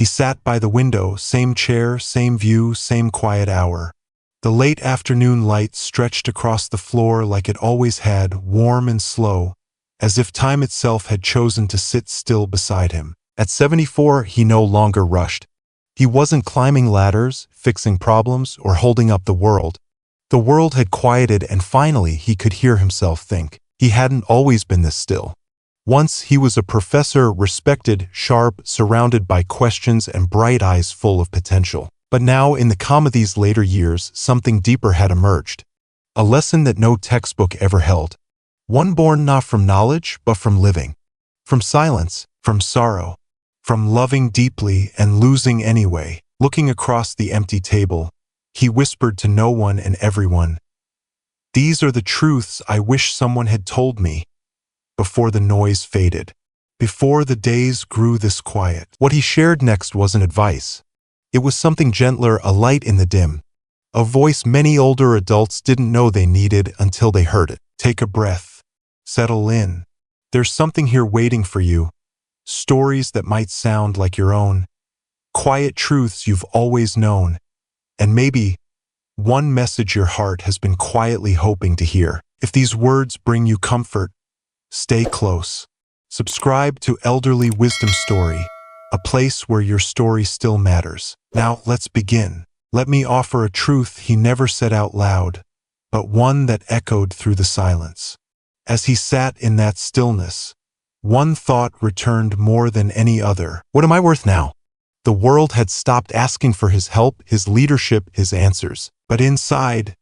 sat by the window, same chair, same view, same quiet hour. The late afternoon light stretched across the floor like it always had, warm and slow, as if time itself had chosen to sit still beside him. At 74, he no longer rushed. He wasn't climbing ladders, fixing problems, or holding up the world. The world had quieted, and finally he could hear himself think. He hadn't always been this still. Once he was a professor, respected, sharp, surrounded by questions and bright eyes full of potential. But now, in the calm of these later years, something deeper had emerged. A lesson that no textbook ever held. One born not from knowledge, but from living. From silence, from sorrow. From loving deeply and losing anyway. Looking across the empty table, he whispered to no one and everyone, "These are the truths I wish someone had told me before the noise faded, before the days grew this quiet." What he shared next wasn't advice. It was something gentler, a light in the dim. A voice many older adults didn't know they needed until they heard it. Take a breath. Settle in. There's something here waiting for you. Stories that might sound like your own. Quiet truths you've always known. And maybe one message your heart has been quietly hoping to hear. If these words bring you comfort, stay close. Subscribe to Elderly Wisdom Story, a place where your story still matters. Now let's begin. Let me offer a truth he never said out loud, but one that echoed through the silence. As he sat in that stillness, one thought returned more than any other. What am I worth now? The world had stopped asking for his help, his leadership, his answers. But inside,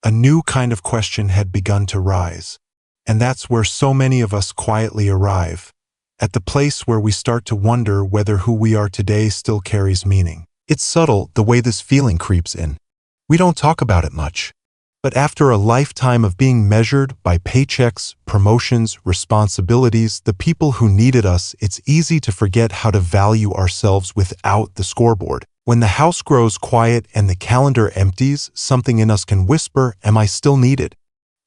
a new kind of question had begun to rise. And that's where so many of us quietly arrive. At the place where we start to wonder whether who we are today still carries meaning. It's subtle, the way this feeling creeps in. We don't talk about it much. But after a lifetime of being measured by paychecks, promotions, responsibilities, the people who needed us, it's easy to forget how to value ourselves without the scoreboard. When the house grows quiet and the calendar empties, something in us can whisper, "Am I still needed?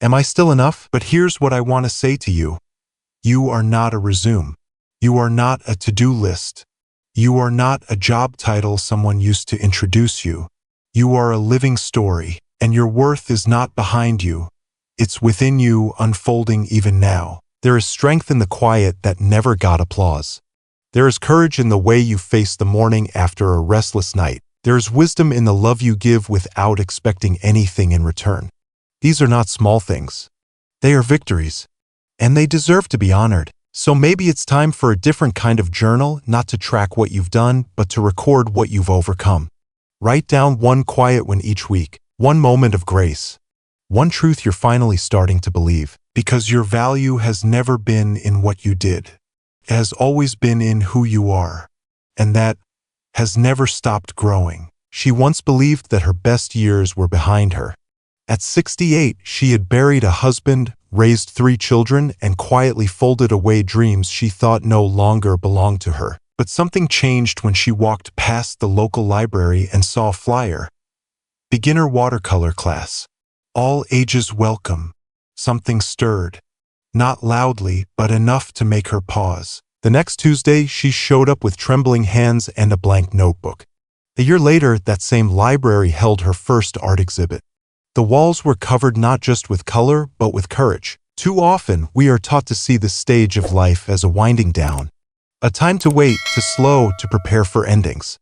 Am I still enough?" But here's what I want to say to you. You are not a resume. You are not a to-do list. You are not a job title someone used to introduce you. You are a living story, and your worth is not behind you. It's within you, unfolding even now. There is strength in the quiet that never got applause. There is courage in the way you face the morning after a restless night. There is wisdom in the love you give without expecting anything in return. These are not small things. They are victories, and they deserve to be honored. So maybe it's time for a different kind of journal, not to track what you've done, but to record what you've overcome. Write down one quiet win each week, one moment of grace, one truth you're finally starting to believe. Because your value has never been in what you did. It has always been in who you are. And that has never stopped growing. She once believed that her best years were behind her. At 68, she had buried a husband, raised 3 children, and quietly folded away dreams she thought no longer belonged to her. But something changed when she walked past the local library and saw a flyer. Beginner watercolor class. All ages welcome. Something stirred. Not loudly, but enough to make her pause. The next Tuesday, she showed up with trembling hands and a blank notebook. A year later, that same library held her first art exhibit. The walls were covered not just with color, but with courage. Too often, we are taught to see the stage of life as a winding down. A time to wait, to slow, to prepare for endings.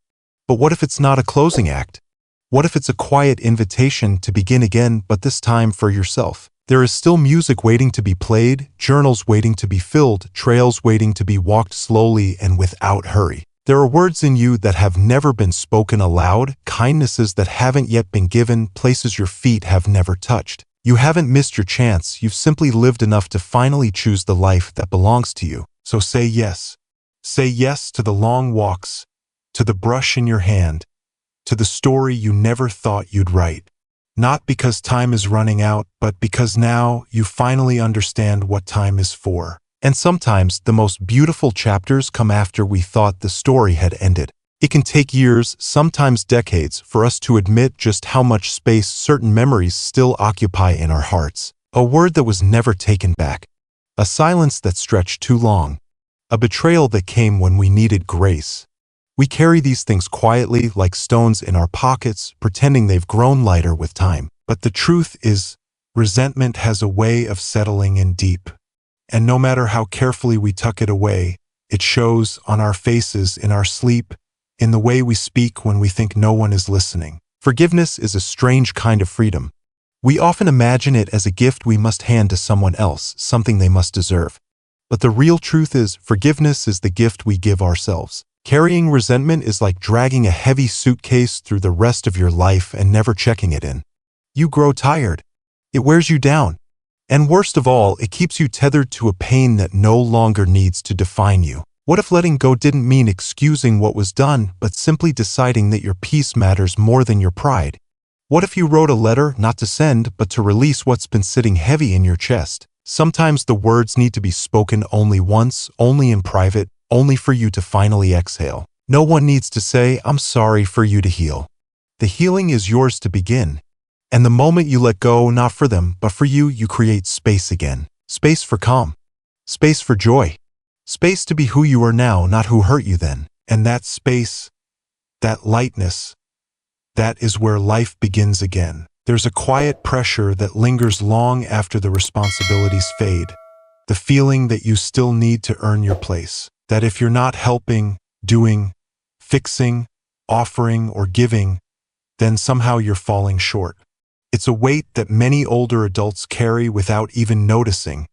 But what if it's not a closing act? What if it's a quiet invitation to begin again, but this time for yourself? There is still music waiting to be played, journals waiting to be filled, trails waiting to be walked slowly and without hurry. There are words in you that have never been spoken aloud, kindnesses that haven't yet been given, places your feet have never touched. You haven't missed your chance, you've simply lived enough to finally choose the life that belongs to you. So say yes. Say yes to the long walks, to the brush in your hand, to the story you never thought you'd write. Not because time is running out, but because now you finally understand what time is for. And sometimes the most beautiful chapters come after we thought the story had ended. It can take years, sometimes decades, for us to admit just how much space certain memories still occupy in our hearts. A word that was never taken back. A silence that stretched too long. A betrayal that came when we needed grace. We carry these things quietly like stones in our pockets, pretending they've grown lighter with time. But the truth is, resentment has a way of settling in deep. And no matter how carefully we tuck it away, it shows on our faces, in our sleep, in the way we speak when we think no one is listening. Forgiveness is a strange kind of freedom. We often imagine it as a gift we must hand to someone else, something they must deserve. But the real truth is, forgiveness is the gift we give ourselves. Carrying resentment is like dragging a heavy suitcase through the rest of your life and never checking it in. You grow tired. It wears you down. And worst of all, it keeps you tethered to a pain that no longer needs to define you. What if letting go didn't mean excusing what was done, but simply deciding that your peace matters more than your pride? What if you wrote a letter not to send, but to release what's been sitting heavy in your chest? Sometimes the words need to be spoken only once, only in private, only for you to finally exhale. No one needs to say, "I'm sorry," for you to heal. The healing is yours to begin. And the moment you let go, not for them, but for you, you create space again. Space for calm. Space for joy. Space to be who you are now, not who hurt you then. And that space, that lightness, that is where life begins again. There's a quiet pressure that lingers long after the responsibilities fade. The feeling that you still need to earn your place. That if you're not helping, doing, fixing, offering, or giving, then somehow you're falling short. It's a weight that many older adults carry without even noticing,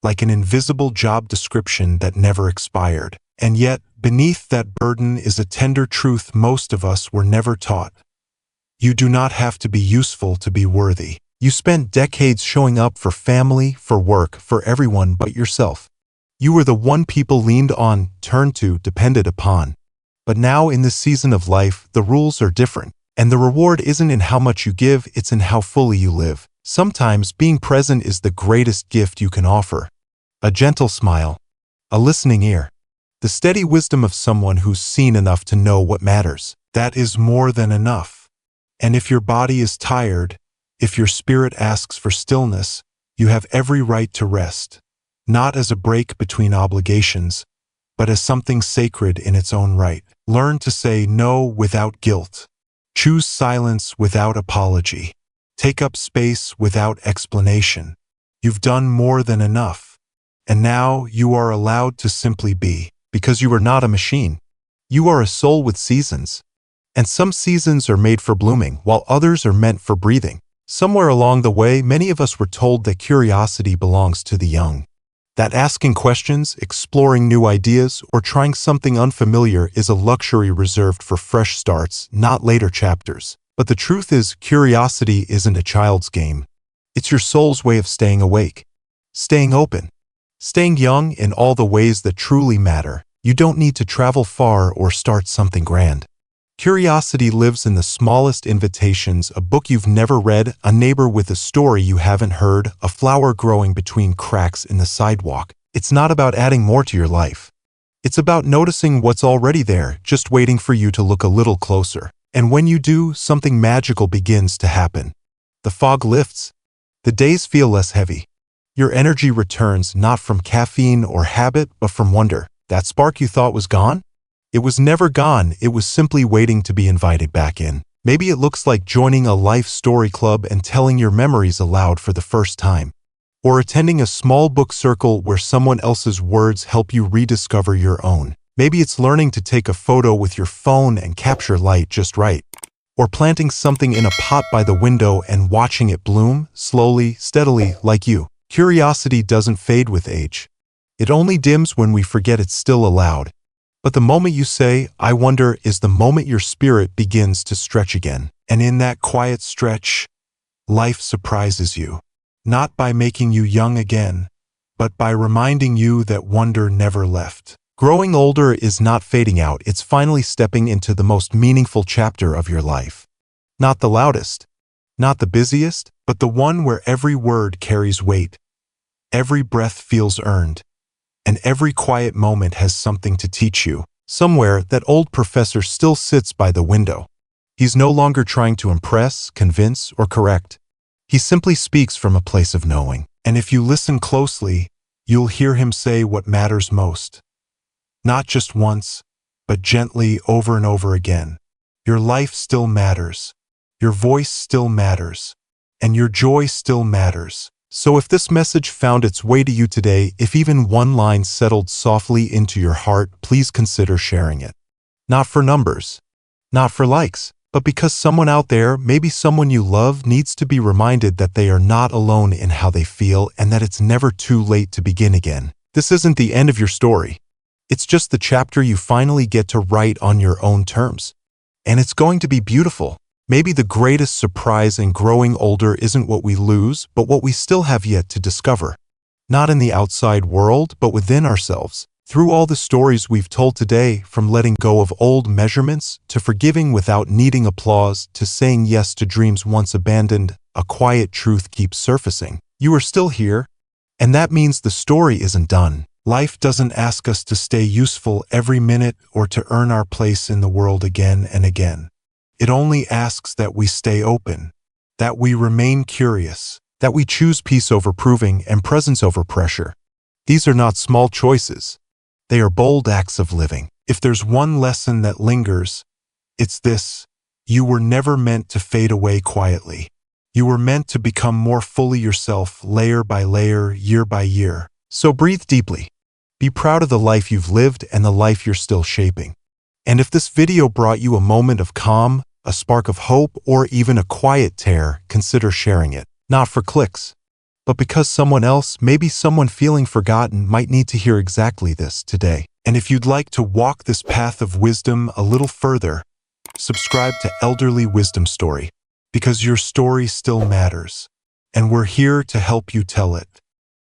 like an invisible job description that never expired. And yet, beneath that burden is a tender truth most of us were never taught. You do not have to be useful to be worthy. You spent decades showing up for family, for work, for everyone but yourself. You were the one people leaned on, turned to, depended upon. But now in this season of life, the rules are different. And the reward isn't in how much you give, it's in how fully you live. Sometimes being present is the greatest gift you can offer. A gentle smile, a listening ear, the steady wisdom of someone who's seen enough to know what matters. That is more than enough. And if your body is tired, if your spirit asks for stillness, you have every right to rest. Not as a break between obligations, but as something sacred in its own right. Learn to say no without guilt. Choose silence without apology. Take up space without explanation. You've done more than enough. And now you are allowed to simply be, because you are not a machine. You are a soul with seasons. And some seasons are made for blooming, while others are meant for breathing. Somewhere along the way, many of us were told that curiosity belongs to the young. That asking questions, exploring new ideas, or trying something unfamiliar is a luxury reserved for fresh starts, not later chapters. But the truth is, curiosity isn't a child's game. It's your soul's way of staying awake, staying open, staying young in all the ways that truly matter. You don't need to travel far or start something grand. Curiosity lives in the smallest invitations: a book you've never read, a neighbor with a story you haven't heard, a flower growing between cracks in the sidewalk. It's not about adding more to your life. It's about noticing what's already there, just waiting for you to look a little closer. And when you do, something magical begins to happen. The fog lifts. The days feel less heavy. Your energy returns, not from caffeine or habit, but from wonder. That spark you thought was gone? It was never gone, it was simply waiting to be invited back in. Maybe it looks like joining a life story club and telling your memories aloud for the first time. Or attending a small book circle where someone else's words help you rediscover your own. Maybe it's learning to take a photo with your phone and capture light just right. Or planting something in a pot by the window and watching it bloom, slowly, steadily, like you. Curiosity doesn't fade with age. It only dims when we forget it's still allowed. But the moment you say, "I wonder," is the moment your spirit begins to stretch again. And in that quiet stretch, life surprises you. Not by making you young again, but by reminding you that wonder never left. Growing older is not fading out, it's finally stepping into the most meaningful chapter of your life. Not the loudest, not the busiest, but the one where every word carries weight, every breath feels earned, and every quiet moment has something to teach you. Somewhere, that old professor still sits by the window. He's no longer trying to impress, convince, or correct. He simply speaks from a place of knowing. And if you listen closely, you'll hear him say what matters most. Not just once, but gently over and over again. Your life still matters. Your voice still matters. And your joy still matters. So if this message found its way to you today, if even one line settled softly into your heart, please consider sharing it. Not for numbers, not for likes, but because someone out there, maybe someone you love, needs to be reminded that they are not alone in how they feel and that it's never too late to begin again. This isn't the end of your story. It's just the chapter you finally get to write on your own terms. And it's going to be beautiful. Maybe the greatest surprise in growing older isn't what we lose, but what we still have yet to discover. Not in the outside world, but within ourselves. Through all the stories we've told today, from letting go of old measurements, to forgiving without needing applause, to saying yes to dreams once abandoned, a quiet truth keeps surfacing. You are still here, and that means the story isn't done. Life doesn't ask us to stay useful every minute or to earn our place in the world again and again. It only asks that we stay open, that we remain curious, that we choose peace over proving and presence over pressure. These are not small choices. They are bold acts of living. If there's one lesson that lingers, it's this: you were never meant to fade away quietly. You were meant to become more fully yourself, layer by layer, year by year. So breathe deeply. Be proud of the life you've lived and the life you're still shaping. And if this video brought you a moment of calm, a spark of hope, or even a quiet tear, consider sharing it. Not for clicks, but because someone else, maybe someone feeling forgotten, might need to hear exactly this today. And if you'd like to walk this path of wisdom a little further, subscribe to Elderly Wisdom Story, because your story still matters, and we're here to help you tell it.